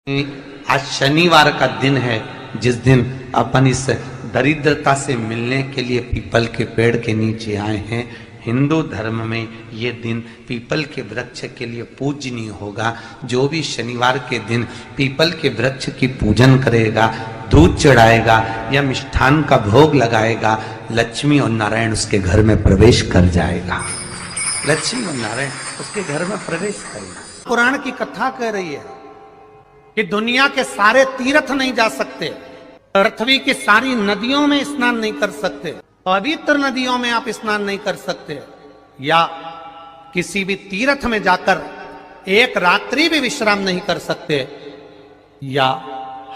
आज शनिवार का दिन है जिस दिन अपन इस दरिद्रता से मिलने के लिए पीपल के पेड़ के नीचे आए हैं। हिंदू धर्म में ये दिन पीपल के वृक्ष के लिए पूजनीय होगा। जो भी शनिवार के दिन पीपल के वृक्ष की पूजन करेगा, दूध चढ़ाएगा या मिष्ठान का भोग लगाएगा, लक्ष्मी और नारायण उसके घर में प्रवेश कर जाएगा। लक्ष्मी और नारायण उसके घर में प्रवेश करेगा। पुराण की कथा कह रही है कि दुनिया के सारे तीर्थ नहीं जा सकते, पृथ्वी की सारी नदियों में स्नान नहीं कर सकते, पवित्र नदियों में आप स्नान नहीं कर सकते, या किसी भी तीर्थ में जाकर एक रात्रि भी विश्राम नहीं कर सकते, या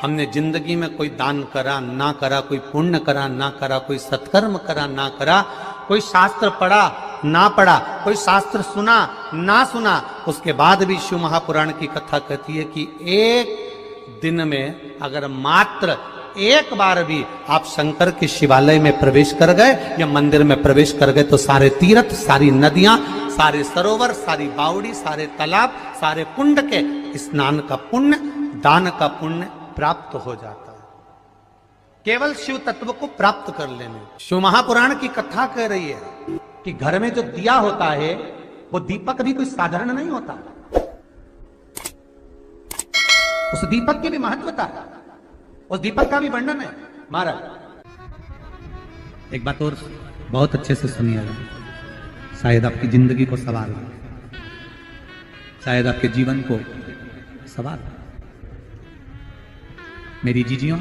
हमने जिंदगी में कोई दान करा ना करा, कोई पुण्य करा ना करा, कोई सत्कर्म करा ना करा, कोई शास्त्र पढ़ा ना पढ़ा, कोई शास्त्र सुना ना सुना, उसके बाद भी शिव महापुराण की कथा कहती है कि एक दिन में अगर मात्र एक बार भी आप शंकर के शिवालय में प्रवेश कर गए या मंदिर में प्रवेश कर गए तो सारे तीर्थ, सारी नदियां, सारे सरोवर, सारी बावड़ी, सारे तालाब, सारे कुंड के स्नान का पुण्य, दान का पुण्य प्राप्त हो जाता है, केवल शिव तत्व को प्राप्त कर लेने। शिव महापुराण की कथा कह रही है कि घर में जो दिया होता है वो दीपक भी कोई साधारण नहीं होता, उस दीपक की भी महत्वता है, उस दीपक का भी वर्णन है। महाराज एक बात और बहुत अच्छे से सुनिएगा, शायद आपकी जिंदगी को सवार हो, शायद आपके जीवन को सवार हो। मेरी जीजियों,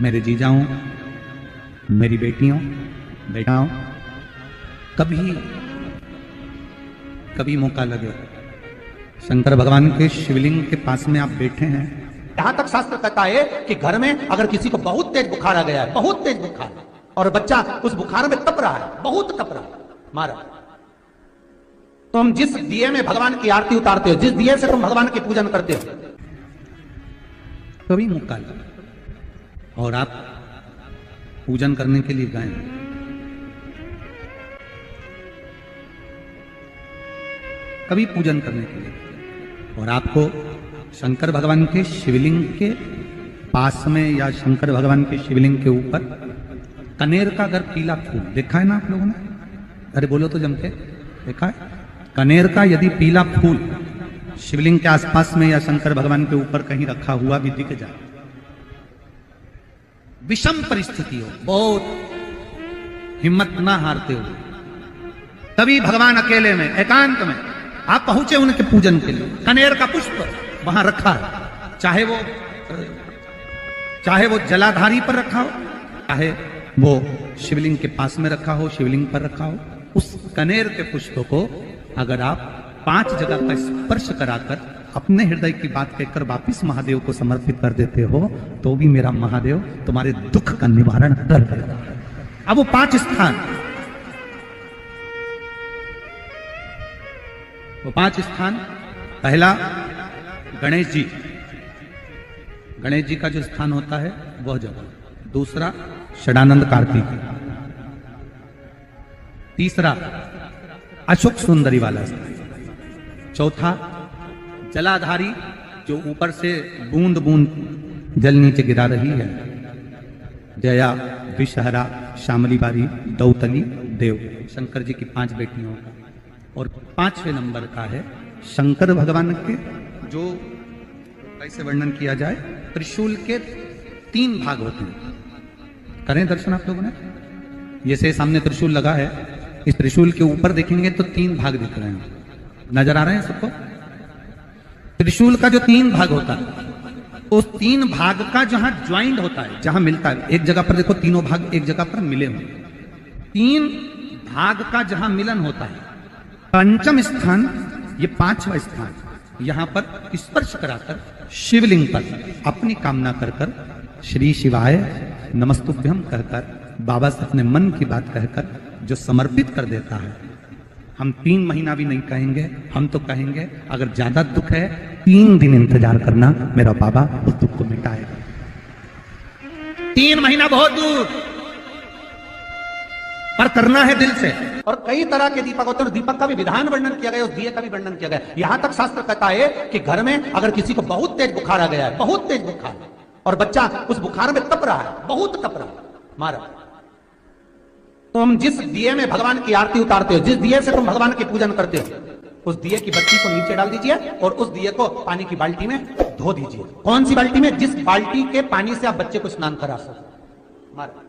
मेरे जीजाओं, मेरी बेटियों, बेटाओं, कभी मौका लगे शंकर भगवान के शिवलिंग के पास में आप बैठे हैं, यहां तक शास्त्र कहता है कि घर में अगर किसी को बहुत तेज बुखार आ गया है, बहुत तेज बुखार, और बच्चा उस बुखार में तप रहा है, बहुत तप रहा है, महाराज, तो हम जिस दिए में भगवान की आरती उतारते हो, जिस दिए से तुम भगवान की पूजन करते हो, कभी मौका लगे और आप पूजन करने के लिए गए, कभी पूजन करने के लिए, और आपको शंकर भगवान के शिवलिंग के पास में या शंकर भगवान के शिवलिंग के ऊपर कनेर का अगर पीला फूल देखा है ना आप लोगों ने, अरे बोलो तो जमके, देखा है? कनेर का यदि पीला फूल शिवलिंग के आसपास में या शंकर भगवान के ऊपर कहीं रखा हुआ भी दिख जाए, विषम परिस्थिति हो, बहुत हिम्मत ना हारते हो, तभी भगवान अकेले में एकांत में आप पहुंचे उनके पूजन के लिए, कनेर का पुष्प वहां रखा है, चाहे वो जलाधारी पर रखा हो, चाहे वो शिवलिंग के पास में रखा हो, शिवलिंग पर रखा हो, उस कनेर के पुष्प को अगर आप 5 जगह का स्पर्श कराकर अपने हृदय की बात कहकर वापिस महादेव को समर्पित कर देते हो तो भी मेरा महादेव तुम्हारे दुख का निवारण कर देगा। अब वो 5 स्थान, वो 5 स्थान, पहला गणेश जी, गणेश जी का जो स्थान होता है वह जगह, दूसरा षडानंद कार्तिक, तीसरा अशोक सुंदरी वाला स्थान, चौथा जलाधारी जो ऊपर से बूंद बूंद जल नीचे गिरा रही है, जया, विषहरा, शामली बारी, दौतली, देव, शंकर जी की 5 बेटियों का, और 5वें नंबर का है शंकर भगवान के, जो कैसे वर्णन किया जाए, त्रिशूल के 3 भाग होते हैं। करें दर्शन आप लोगों ने, जैसे सामने त्रिशूल लगा है, इस त्रिशूल के ऊपर देखेंगे तो 3 भाग दिख रहे हैं, नजर आ रहे हैं सबको? त्रिशूल का जो 3 भाग होता है, उस 3 भाग का जहां ज्वाइंट होता है, जहां मिलता है, एक जगह पर देखो तीनों भाग एक जगह पर मिले हुए, 3 भाग का जहां मिलन होता है, पंचम स्थान, ये 5वां स्थान, यहां पर स्पर्श कराकर शिवलिंग पर अपनी कामना कर कर श्री शिवाय नमस्तुभ्यम कहकर, बाबा से अपने मन की बात कहकर जो समर्पित कर देता है, हम 3 महीना भी नहीं कहेंगे, हम तो कहेंगे अगर ज्यादा दुख है 3 दिन इंतजार करना, मेरा बाबा उस दुख को मिटाएगा। 3 महीना बहुत दूर, पर करना है दिल से। और कई तरह के दीपक होते हैं, दीपक का भी विधान वर्णन किया गया, उस दिए का भी वर्णन किया गया। यहां तक शास्त्र कहता है कि घर में अगर किसी को बहुत तेज बुखार आ गया है, बहुत तेज बुखार, और बच्चा उस बुखार में तप रहा है, बहुत तप रहा है, मारा, तो हम जिस दिए में भगवान की आरती उतारते हो, जिस दिए से तुम भगवान की पूजन करते हो, उस दिए की बत्ती को नीचे डाल दीजिए और उस दिए को पानी की बाल्टी में धो दीजिए। कौन सी बाल्टी में? जिस बाल्टी के पानी से आप बच्चे को स्नान करा सको। मारा,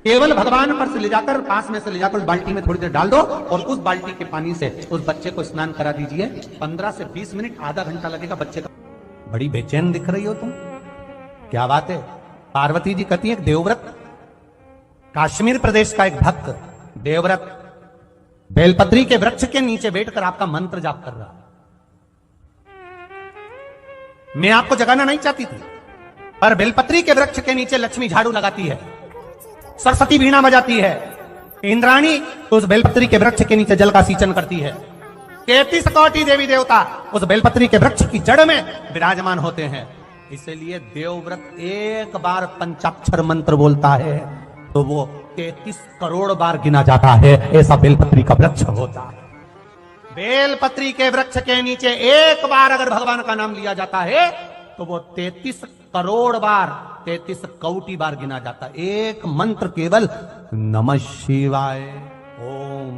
केवल भगवान पर से ले जाकर, पास में से ले जाकर उस बाल्टी में थोड़ी देर डाल दो और उस बाल्टी के पानी से उस बच्चे को स्नान करा दीजिए। 15 से 20 मिनट, आधा घंटा लगेगा बच्चे का। बड़ी बेचैन दिख रही हो तुम, क्या बात है? पार्वती जी कहती है, देवव्रत, कश्मीर प्रदेश का एक भक्त देवव्रत बेलपत्री के वृक्ष के नीचे बैठकर आपका मंत्र जाप कर रहा। मैं आपको जगाना नहीं चाहती थी, पर बेलपत्री के वृक्ष के नीचे लक्ष्मी झाड़ू लगाती है, सरस्वती वीणा बजाती है, इंद्राणी तो उस बेलपत्री के वृक्ष के नीचे जल का सिंचन करती है। 33 कोटि देवी देवता उस बेलपत्री के वृक्ष की जड़ में विराजमान होते हैं। इसलिए देवव्रत एक बार पंचाक्षर मंत्र बोलता है तो वो 33 करोड़ बार गिना जाता है। ऐसा बेलपत्री का वृक्ष होता है। बेलपत्री के वृक्ष के नीचे एक बार अगर भगवान का नाम लिया जाता है तो वो 33 करोड़ बार, 33 कोटि बार गिना जाता है। एक मंत्र केवल नमः शिवाय, ओम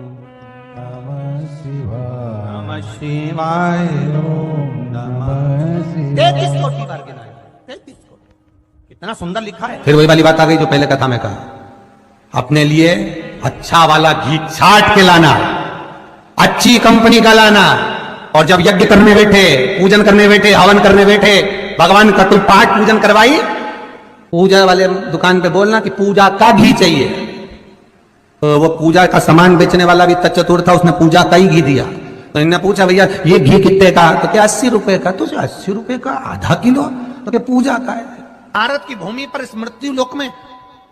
नमः शिवाय, नमः शिवाय, ओम नमः शिवाय, 33 कोटि बार गिना है। 33 कोटि, कितना सुंदर लिखा है। फिर वही वाली बात आ गई जो पहले कथा में कहा, अपने लिए अच्छा वाला घी छाट के लाना, अच्छी कंपनी का लाना, और जब यज्ञ करने बैठे, पूजन करने बैठे, हवन करने बैठे, भगवान का कोई पाठ पूजन करवाई, पूजा वाले दुकान पे बोलना कि पूजा का घी चाहिए। तो वो पूजा का सामान बेचने वाला भी चतुर था, उसने पूजा का ही घी दिया। तो इन्होंने पूछा, भैया ये घी कितने का? तो क्या 80 रुपए का? तो 80 रुपए का आधा किलो? तो क्या पूजा का है? भारत की भूमि पर, इस मृत्यु लोक में,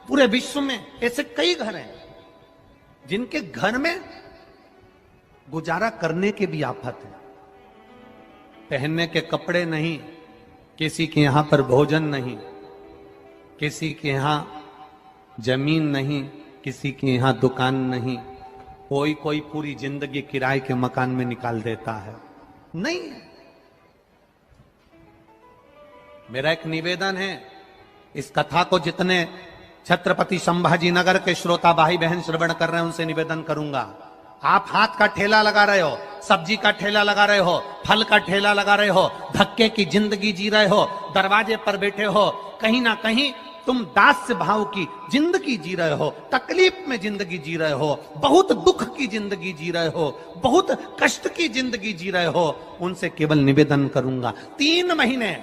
पूरे विश्व में ऐसे कई घर हैं जिनके घर में गुजारा करने के भी आफत है। पहनने के कपड़े नहीं, किसी के यहां पर भोजन नहीं, किसी के यहां जमीन नहीं, किसी के यहां दुकान नहीं, कोई पूरी जिंदगी किराए के मकान में निकाल देता है। नहीं, मेरा एक निवेदन है, इस कथा को जितने छत्रपति संभाजी नगर के श्रोता भाई बहन श्रवण कर रहे हैं उनसे निवेदन करूंगा, आप हाथ का ठेला लगा रहे हो, सब्जी का ठेला लगा रहे हो, फल का ठेला लगा रहे हो, धक्के की जिंदगी जी रहे हो, दरवाजे पर बैठे हो, कहीं ना कहीं तुम दास्य भाव की जिंदगी जी रहे हो, तकलीफ में जिंदगी जी रहे हो, बहुत दुख की जिंदगी जी रहे हो, बहुत कष्ट की जिंदगी जी रहे हो, उनसे केवल निवेदन करूंगा, 3 महीने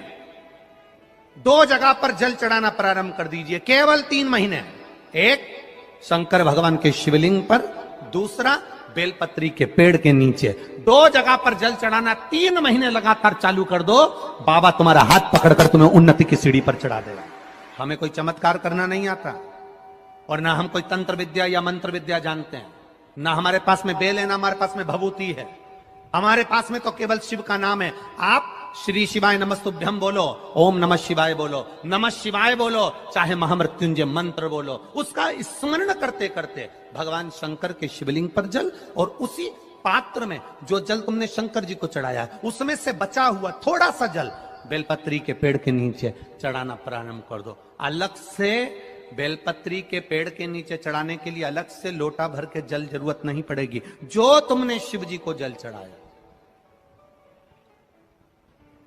2 जगह पर जल चढ़ाना प्रारंभ कर दीजिए। केवल 3 महीने, एक शंकर भगवान के शिवलिंग पर, दूसरा बेलपत्री के पेड़ के नीचे। 2 जगह पर जल चढ़ाना 3 महीने लगातार चालू कर दो, बाबा तुम्हारा हाथ पकड़कर तुम्हें उन्नति की सीढ़ी पर चढ़ा देगा। हमें कोई चमत्कार करना नहीं आता, और ना हम कोई तंत्र विद्या या मंत्र विद्या जानते हैं, ना हमारे पास में बेल है, ना हमारे पास में भभूति है, हमारे पास में तो केवल शिव का नाम है। आप श्री शिवाय नमस्तुभ्यम बोलो, ओम नमः शिवाय बोलो, नमः शिवाय बोलो, चाहे महामृत्युंजय मंत्र बोलो, उसका स्मरण करते करते भगवान शंकर के शिवलिंग पर जल, और उसी पात्र में जो जल तुमने शंकर जी को चढ़ाया उसमें से बचा हुआ थोड़ा सा जल बेलपत्री के पेड़ के नीचे चढ़ाना प्रारंभ कर दो। अलग से बेलपत्री के पेड़ के नीचे चढ़ाने के लिए अलग से लोटा भर के जल जरूरत नहीं पड़ेगी। जो तुमने शिव जी को जल चढ़ाया,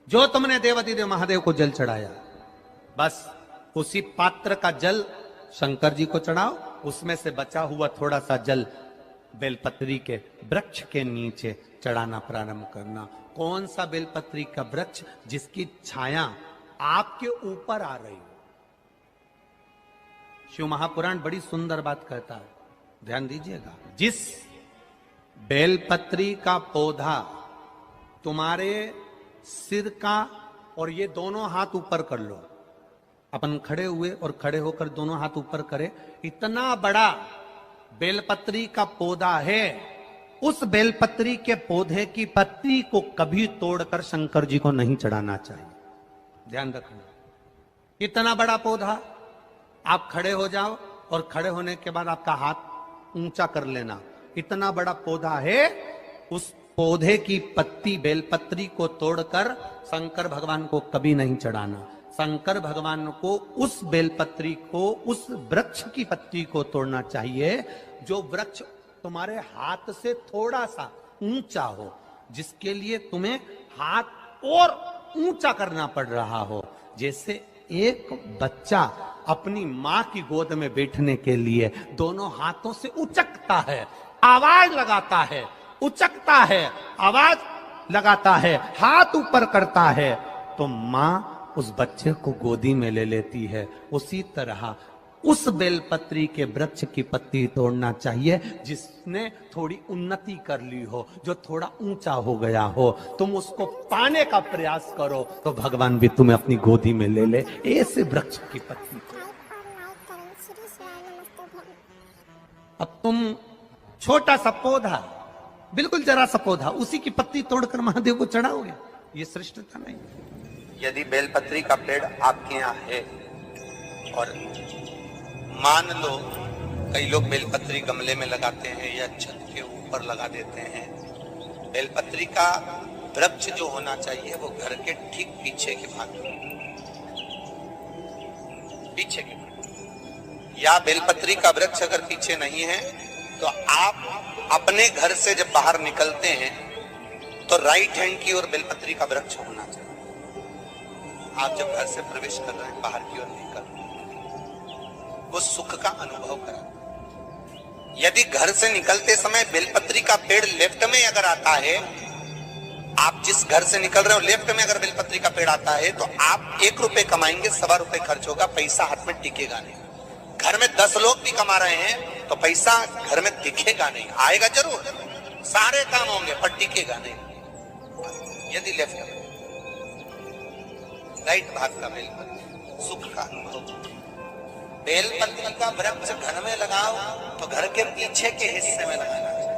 जो तुमने देवाधिदेव महादेव को जल चढ़ाया, बस उसी पात्र का जल शंकर जी को चढ़ाओ, उसमें से बचा हुआ थोड़ा सा जल बेलपत्री के वृक्ष के नीचे चढ़ाना प्रारंभ करना। कौन सा बेलपत्री का वृक्ष? जिसकी छाया आपके ऊपर आ रही हो। शिव महापुराण बड़ी सुंदर बात कहता है, ध्यान दीजिएगा। जिस बेलपत्री का पौधा तुम्हारे सिर का, और ये दोनों हाथ ऊपर कर लो, अपन खड़े हुए और खड़े होकर दोनों हाथ ऊपर करे, इतना बड़ा बेलपत्री का पौधा है, उस बेलपत्री के पौधे की पत्ती को कभी तोड़कर शंकर जी को नहीं चढ़ाना चाहिए। ध्यान रखना, इतना बड़ा पौधा। आप खड़े हो जाओ और खड़े होने के बाद आपका हाथ ऊंचा कर लेना। इतना बड़ा पौधा है, उस पौधे की पत्ती बेलपत्री को तोड़कर शंकर भगवान को कभी नहीं चढ़ाना। शंकर भगवान को उस बेलपत्री को, उस वृक्ष की पत्ती को तोड़ना चाहिए जो वृक्ष तुम्हारे हाथ से थोड़ा सा ऊंचा हो, जिसके लिए तुम्हें हाथ और ऊंचा करना पड़ रहा हो। जैसे एक बच्चा अपनी मां की गोद में बैठने के लिए दोनों हाथों से उचकता है, आवाज लगाता है, उचकता है, आवाज लगाता है, हाथ ऊपर करता है, तो मां उस बच्चे को गोदी में ले लेती है। उसी तरह उस बेलपत्री के वृक्ष की पत्ती तोड़ना चाहिए जिसने थोड़ी उन्नति कर ली हो, जो थोड़ा ऊंचा हो गया हो। तुम उसको पाने का प्रयास करो तो भगवान भी तुम्हें अपनी गोदी में ले ले। ऐसे वृक्ष की पत्ती को अब तुम छोटा सा पौधा, बिल्कुल जरा सा पौधा, उसी की पत्ती तोड़कर महादेव को चढ़ाओगे, ये श्रेष्ठता नहीं। यदि बेलपत्री का पेड़ आपके यहाँ है और मान लो कई लोग बेलपत्री गमले में लगाते हैं या छत के ऊपर लगा देते हैं, बेलपत्री का वृक्ष जो होना चाहिए वो घर के ठीक पीछे के भाग में, पीछे के भाग। या बेलपत्री का वृक्ष अगर पीछे नहीं है तो आप अपने घर से जब बाहर निकलते हैं तो राइट हैंड की ओर बेलपत्री का वृक्ष होना चाहिए। आप जब घर से प्रवेश कर रहे हैं, बाहर की ओर निकल रहे हैं, वो सुख का अनुभव करा। यदि घर से निकलते समय बेलपत्री का पेड़ लेफ्ट में अगर आता है, आप जिस घर से निकल रहे हो लेफ्ट में अगर बेलपत्री का पेड़ आता है तो आप 1 रुपए कमाएंगे, 1.25 रुपए खर्च होगा, पैसा हाथ में टिकेगा नहीं। घर में 10 लोग भी कमा रहे हैं तो पैसा घर में दिखेगा नहीं, आएगा जरूर, सारे काम होंगे पर टिकेगा नहीं। यदि लेफ्ट में राइट भाग का बेलपत्री सुख का अनुभव। बेलपत्री का वृक्ष घर में लगाओ तो घर के पीछे के हिस्से में लगाना चाहिए,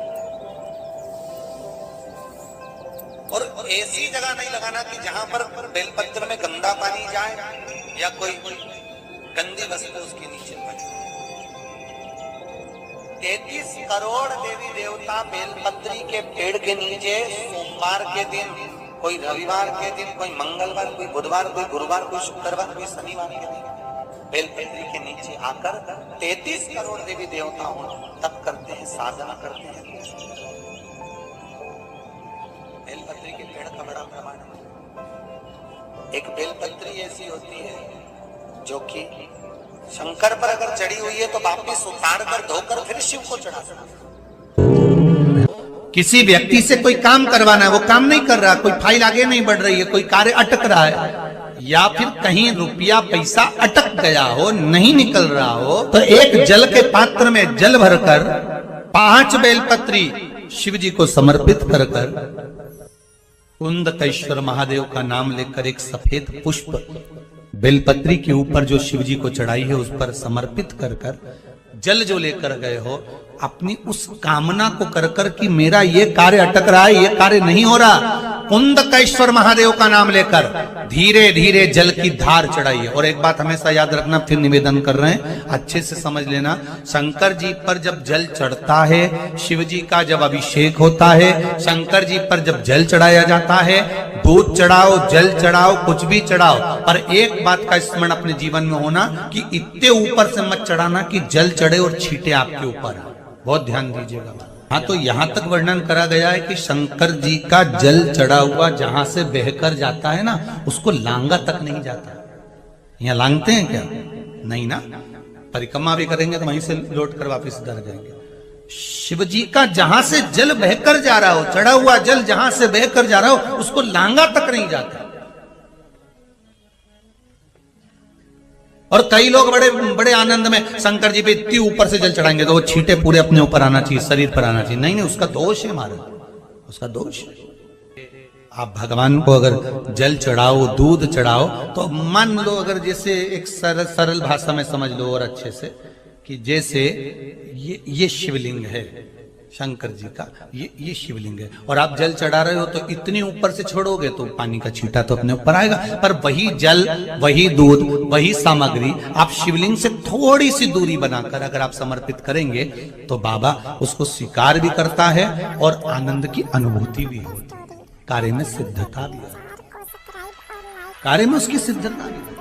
और ऐसी जगह नहीं लगाना कि जहां पर बेलपत्र में गंदा पानी जाए या कोई गंदी वस्तु उसके नीचे पड़े। 33 करोड़ देवी देवता बेलपत्री के पेड़ के नीचे सोमवार के दिन, कोई रविवार के दिन, कोई मंगलवार, कोई बुधवार, कोई गुरुवार, कोई शुक्रवार, कोई शनिवार के दिन बेलपत्री के नीचे आकर 33 करोड़ देवी देवता हो तब करते हैं, साधना करते हैं। बेलपत्री के पेड़ का बड़ा प्रमाण है। एक बेलपत्री ऐसी होती है जो कि शंकर पर अगर चढ़ी हुई है तो वापिस उतार कर धोकर फिर शिव को चढ़ा सकते। किसी व्यक्ति से कोई काम करवाना है, वो काम नहीं कर रहा, कोई फाइल आगे नहीं बढ़ रही है, कोई कार्य अटक रहा है, या फिर कहीं रुपया पैसा अटक गया हो, नहीं निकल रहा हो, तो एक जल के पात्र में जल भरकर 5 बेलपत्री शिव जी को समर्पित कर कुंदकेश्वर महादेव का नाम लेकर एक सफेद पुष्प बेलपत्री के ऊपर जो शिव जी को चढ़ाई है उस पर समर्पित कर जल जो लेकर गए हो, अपनी उस कामना को कर कि मेरा ये कार्य अटक रहा है, ये कार्य नहीं हो रहा, कुंदकेश्वर महादेव का नाम लेकर धीरे धीरे जल की धार चढ़ाइए। और एक बात हमेशा याद रखना, फिर निवेदन कर रहे हैं, अच्छे से समझ लेना, शंकर जी पर जब जल चढ़ता है, शिव जी का जब अभिषेक होता है, शंकर जी पर जब जल चढ़ाया जाता है, दूध चढ़ाओ, जल चढ़ाओ, कुछ भी चढ़ाओ, पर एक बात का स्मरण अपने जीवन में होना कि इतने ऊपर से मत चढ़ाना कि जल चढ़े और छींटे आपके ऊपर। बहुत ध्यान दीजिएगा। हाँ, तो यहां तक वर्णन करा गया है कि शंकर जी का जल चढ़ा हुआ जहां से बहकर जाता है ना, उसको लांगा तक नहीं जाता। यहाँ लांगते हैं क्या? नहीं ना, परिक्रमा भी करेंगे तो वहीं से लौट कर वापिस घर जाएंगे। शिव जी का जहां से जल बहकर जा रहा हो, चढ़ा हुआ जल जहां से बहकर जा रहा हो, उसको लांगा तक नहीं जाता। और कई लोग बड़े बड़े आनंद में शंकर जी पे इतनी ऊपर से जल चढ़ाएंगे तो वो छींटे पूरे अपने ऊपर आना चाहिए, शरीर पर आना चाहिए। नहीं, उसका दोष है हमारा, उसका दोष है। आप भगवान को अगर जल चढ़ाओ, दूध चढ़ाओ, तो मान लो अगर जैसे एक सरल भाषा में समझ लो और अच्छे से, कि जैसे ये शिवलिंग है, शंकर जी का ये शिवलिंग है। और आप जल चढ़ा रहे हो तो इतनी ऊपर से छोड़ोगे तो पानी का छींटा तो अपने ऊपर आएगा, पर वही जल, वही दूध, वही सामग्री आप शिवलिंग से थोड़ी सी दूरी बनाकर अगर आप समर्पित करेंगे तो बाबा उसको स्वीकार भी करता है और आनंद की अनुभूति भी होती है। कार्य में सिद्धता भी है, कार्य में उसकी सिद्धता भी है।